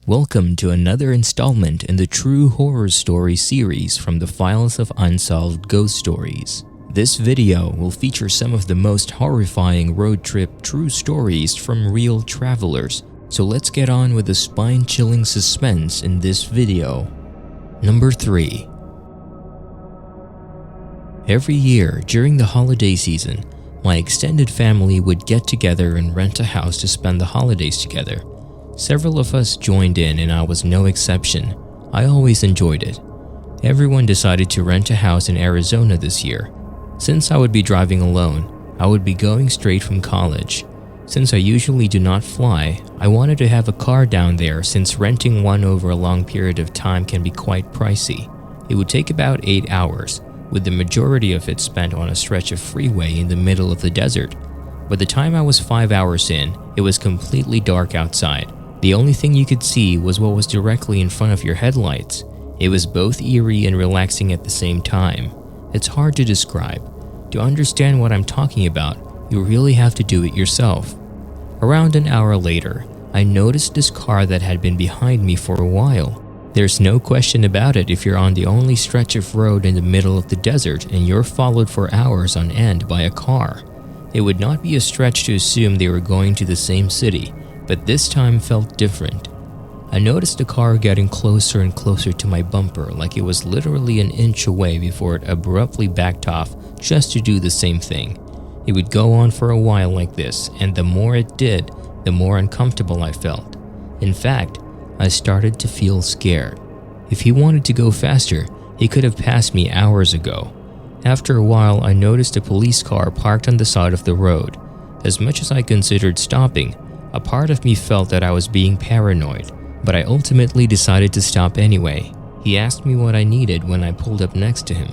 Welcome to another installment in the true horror story series from the files of Unsolved Ghost Stories. This video will feature some of the most horrifying road trip true stories from real travelers, so let's get on with the spine-chilling suspense in this video. Number 3. Every year during the holiday season, my extended family would get together and rent a house to spend the holidays together. Several of us joined in and I was no exception. I always enjoyed it. Everyone decided to rent a house in Arizona this year. Since I would be driving alone, I would be going straight from college. Since I usually do not fly, I wanted to have a car down there since renting one over a long period of time can be quite pricey. It would take about 8 hours, with the majority of it spent on a stretch of freeway in the middle of the desert. By the time I was 5 hours in, it was completely dark outside. The only thing you could see was what was directly in front of your headlights. It was both eerie and relaxing at the same time. It's hard to describe. To understand what I'm talking about, you really have to do it yourself. Around an hour later, I noticed this car that had been behind me for a while. There's no question about it if you're on the only stretch of road in the middle of the desert and you're followed for hours on end by a car. It would not be a stretch to assume they were going to the same city, but this time felt different. I noticed the car getting closer and closer to my bumper, like it was literally an inch away before it abruptly backed off just to do the same thing. It would go on for a while like this, and the more it did, the more uncomfortable I felt. In fact, I started to feel scared. If he wanted to go faster, he could have passed me hours ago. After a while, I noticed a police car parked on the side of the road. As much as I considered stopping, a part of me felt that I was being paranoid, but I ultimately decided to stop anyway. He asked me what I needed when I pulled up next to him.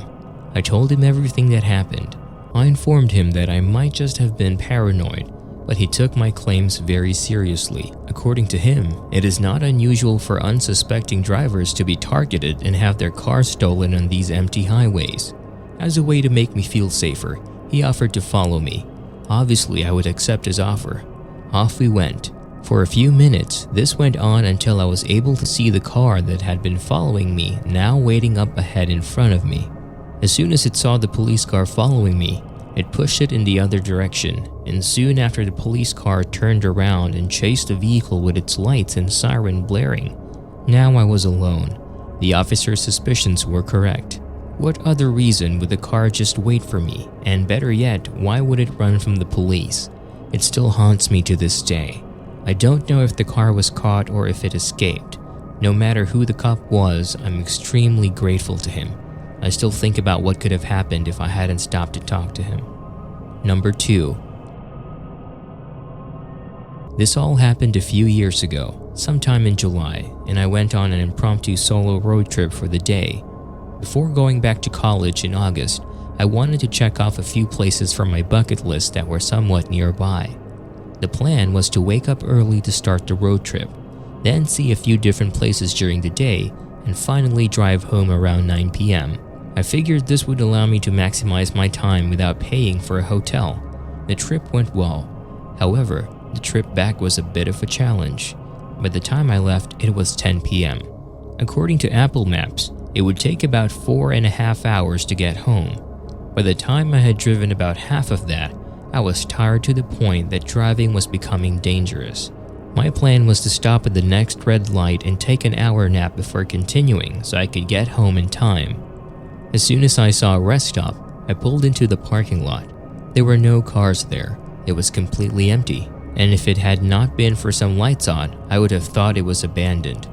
I told him everything that happened. I informed him that I might just have been paranoid, but he took my claims very seriously. According to him, it is not unusual for unsuspecting drivers to be targeted and have their cars stolen on these empty highways. As a way to make me feel safer, he offered to follow me. Obviously, I would accept his offer. Off we went. For a few minutes, this went on until I was able to see the car that had been following me now waiting up ahead in front of me. As soon as it saw the police car following me, it pushed it in the other direction, and soon after the police car turned around and chased the vehicle with its lights and siren blaring. Now I was alone. The officer's suspicions were correct. What other reason would the car just wait for me? And better yet, why would it run from the police? It still haunts me to this day. I don't know if the car was caught or if it escaped. No matter who the cop was, I'm extremely grateful to him. I still think about what could have happened if I hadn't stopped to talk to him. Number 2. This all happened a few years ago, sometime in July, and I went on an impromptu solo road trip for the day. Before going back to college in August, I wanted to check off a few places from my bucket list that were somewhat nearby. The plan was to wake up early to start the road trip, then see a few different places during the day, and finally drive home around 9 p.m. I figured this would allow me to maximize my time without paying for a hotel. The trip went well. However, the trip back was a bit of a challenge. By the time I left, it was 10 p.m. According to Apple Maps, it would take about 4.5 hours to get home. By the time I had driven about half of that, I was tired to the point that driving was becoming dangerous. My plan was to stop at the next red light and take an hour nap before continuing so I could get home in time. As soon as I saw a rest stop, I pulled into the parking lot. There were no cars there. It was completely empty, and if it had not been for some lights on, I would have thought it was abandoned.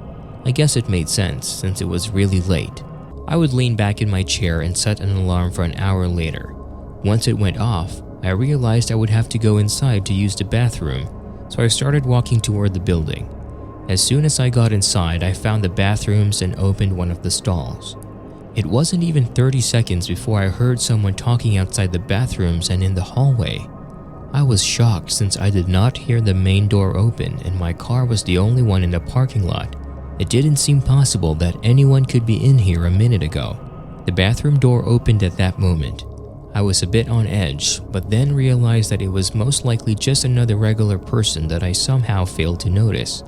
I guess it made sense since it was really late. I would lean back in my chair and set an alarm for an hour later. Once it went off, I realized I would have to go inside to use the bathroom, so I started walking toward the building. As soon as I got inside, I found the bathrooms and opened one of the stalls. It wasn't even 30 seconds before I heard someone talking outside the bathrooms and in the hallway. I was shocked since I did not hear the main door open and my car was the only one in the parking lot. It didn't seem possible that anyone could be in here a minute ago. The bathroom door opened at that moment. I was a bit on edge, but then realized that it was most likely just another regular person that I somehow failed to notice.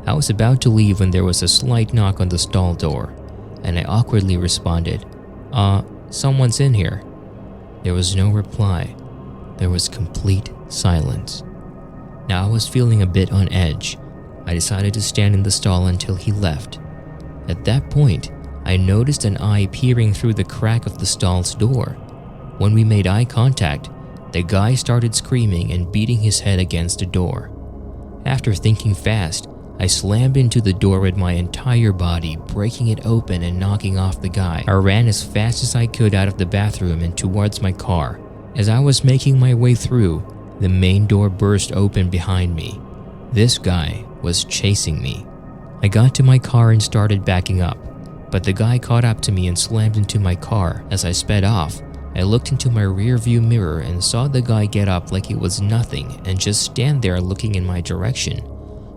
I was about to leave when there was a slight knock on the stall door, and I awkwardly responded, someone's in here." There was no reply. There was complete silence. Now I was feeling a bit on edge. I decided to stand in the stall until he left. At that point, I noticed an eye peering through the crack of the stall's door. When we made eye contact, the guy started screaming and beating his head against the door. After thinking fast, I slammed into the door with my entire body, breaking it open and knocking off the guy. I ran as fast as I could out of the bathroom and towards my car. As I was making my way through, the main door burst open behind me. This guy was chasing me. I got to my car and started backing up, but the guy caught up to me and slammed into my car. As I sped off, I looked into my rearview mirror and saw the guy get up like it was nothing and just stand there looking in my direction.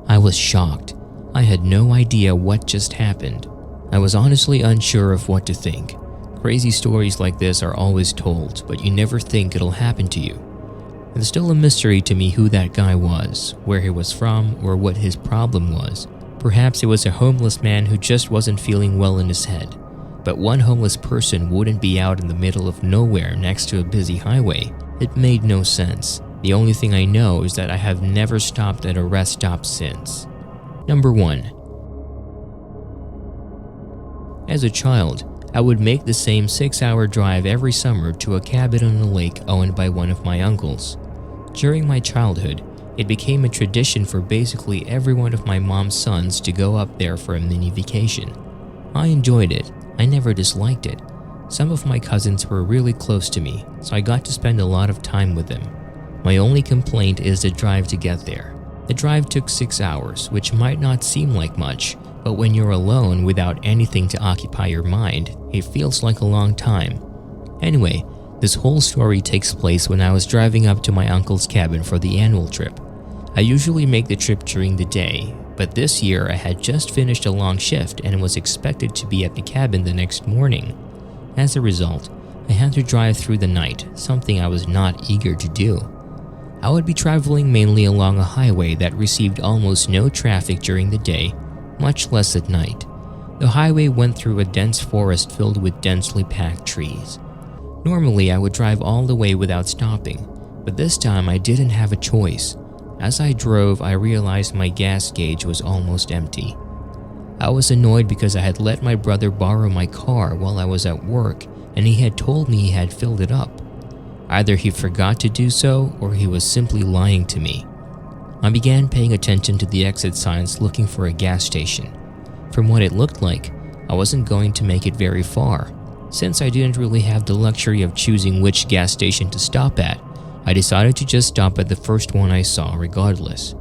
I was shocked. I had no idea what just happened. I was honestly unsure of what to think. Crazy stories like this are always told, but you never think it'll happen to you. It's still a mystery to me who that guy was, where he was from, or what his problem was. Perhaps it was a homeless man who just wasn't feeling well in his head. But one homeless person wouldn't be out in the middle of nowhere next to a busy highway. It made no sense. The only thing I know is that I have never stopped at a rest stop since. Number 1. As a child, I would make the same 6-hour drive every summer to a cabin on a lake owned by one of my uncles. During my childhood, it became a tradition for basically every one of my mom's sons to go up there for a mini vacation. I enjoyed it. I never disliked it. Some of my cousins were really close to me, so I got to spend a lot of time with them. My only complaint is the drive to get there. The drive took 6 hours, which might not seem like much, but when you're alone without anything to occupy your mind, it feels like a long time. Anyway, this whole story takes place when I was driving up to my uncle's cabin for the annual trip. I usually make the trip during the day, but this year I had just finished a long shift and was expected to be at the cabin the next morning. As a result, I had to drive through the night, something I was not eager to do. I would be traveling mainly along a highway that received almost no traffic during the day, much less at night. The highway went through a dense forest filled with densely packed trees. Normally, I would drive all the way without stopping, but this time I didn't have a choice. As I drove, I realized my gas gauge was almost empty. I was annoyed because I had let my brother borrow my car while I was at work, and he had told me he had filled it up. Either he forgot to do so, or he was simply lying to me. I began paying attention to the exit signs looking for a gas station. From what it looked like, I wasn't going to make it very far. Since I didn't really have the luxury of choosing which gas station to stop at, I decided to just stop at the first one I saw regardless.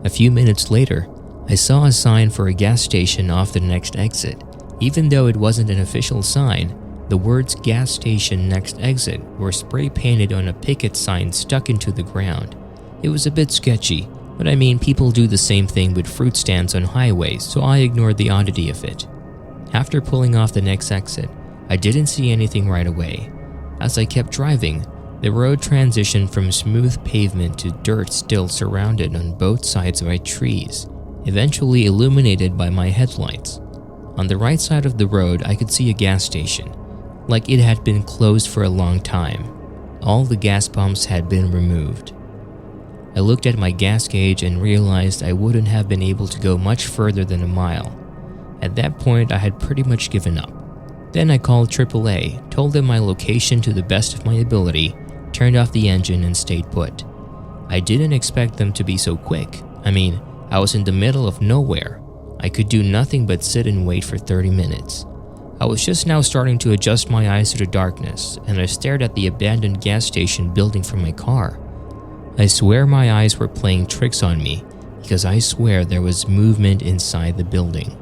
A few minutes later, I saw a sign for a gas station off the next exit. Even though it wasn't an official sign, the words "gas station next exit" were spray painted on a picket sign stuck into the ground. It was a bit sketchy, but I mean, people do the same thing with fruit stands on highways, so I ignored the oddity of it. After pulling off the next exit, I didn't see anything right away. As I kept driving, the road transitioned from smooth pavement to dirt still surrounded on both sides by trees, eventually illuminated by my headlights. On the right side of the road, I could see a gas station, like it had been closed for a long time. All the gas pumps had been removed. I looked at my gas gauge and realized I wouldn't have been able to go much further than a mile. At that point, I had pretty much given up. Then I called AAA, told them my location to the best of my ability, turned off the engine and stayed put. I didn't expect them to be so quick. I mean, I was in the middle of nowhere. I could do nothing but sit and wait for 30 minutes. I was just now starting to adjust my eyes to the darkness, and I stared at the abandoned gas station building from my car. I swear my eyes were playing tricks on me, because I swear there was movement inside the building.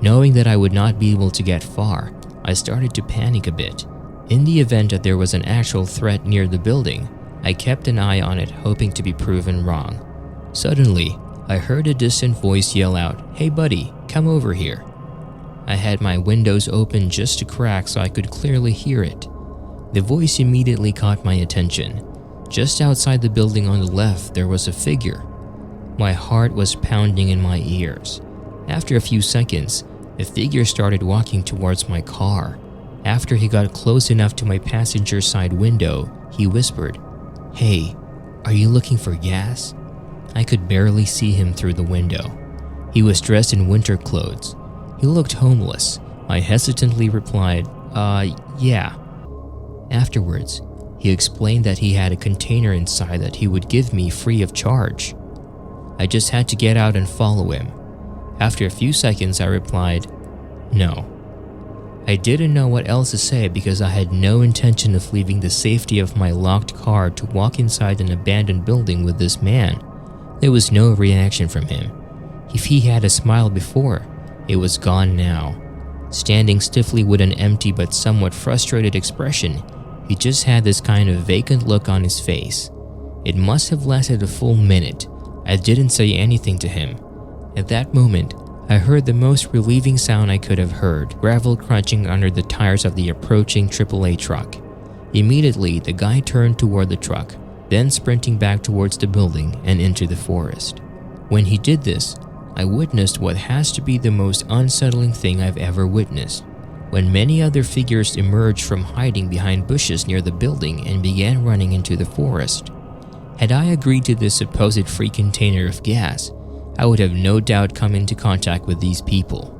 Knowing that I would not be able to get far, I started to panic a bit. In the event that there was an actual threat near the building, I kept an eye on it, hoping to be proven wrong. Suddenly, I heard a distant voice yell out, "Hey buddy, come over here." I had my windows open just a crack so I could clearly hear it. The voice immediately caught my attention. Just outside the building on the left, there was a figure. My heart was pounding in my ears. After a few seconds, the figure started walking towards my car. After he got close enough to my passenger side window, he whispered, "Hey, are you looking for gas?" I could barely see him through the window. He was dressed in winter clothes. He looked homeless. I hesitantly replied, yeah. Afterwards, he explained that he had a container inside that he would give me free of charge. I just had to get out and follow him. After a few seconds, I replied, "No." I didn't know what else to say because I had no intention of leaving the safety of my locked car to walk inside an abandoned building with this man. There was no reaction from him. If he had a smile before, it was gone now. Standing stiffly with an empty but somewhat frustrated expression, he just had this kind of vacant look on his face. It must have lasted a full minute. I didn't say anything to him. At that moment, I heard the most relieving sound I could have heard, gravel crunching under the tires of the approaching AAA truck. Immediately, the guy turned toward the truck, then sprinting back towards the building and into the forest. When he did this, I witnessed what has to be the most unsettling thing I've ever witnessed. When many other figures emerged from hiding behind bushes near the building and began running into the forest. Had I agreed to this supposed free container of gas, I would have no doubt come into contact with these people.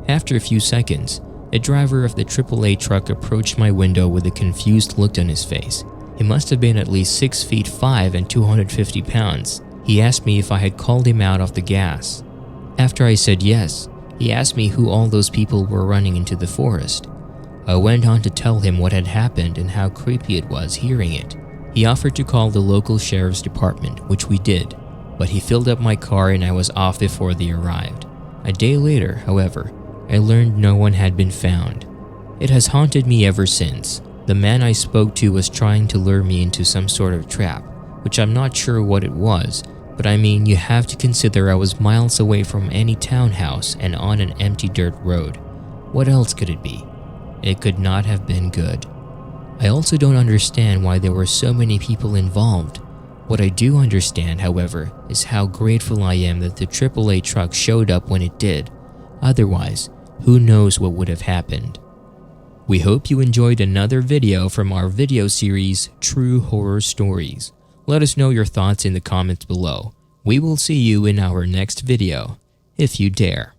After a few seconds, a driver of the AAA truck approached my window with a confused look on his face. He must have been at least 6'5" and 250 pounds. He asked me if I had called him out of the gas. After I said yes, he asked me who all those people were running into the forest. I went on to tell him what had happened and how creepy it was hearing it. He offered to call the local sheriff's department, which we did, but he filled up my car and I was off before they arrived. A day later, however, I learned no one had been found. It has haunted me ever since. The man I spoke to was trying to lure me into some sort of trap, which I'm not sure what it was, but I mean, you have to consider I was miles away from any townhouse and on an empty dirt road. What else could it be? It could not have been good. I also don't understand why there were so many people involved. What I do understand, however, is how grateful I am that the AAA truck showed up when it did. Otherwise, who knows what would have happened. We hope you enjoyed another video from our video series, True Horror Stories. Let us know your thoughts in the comments below. We will see you in our next video, if you dare.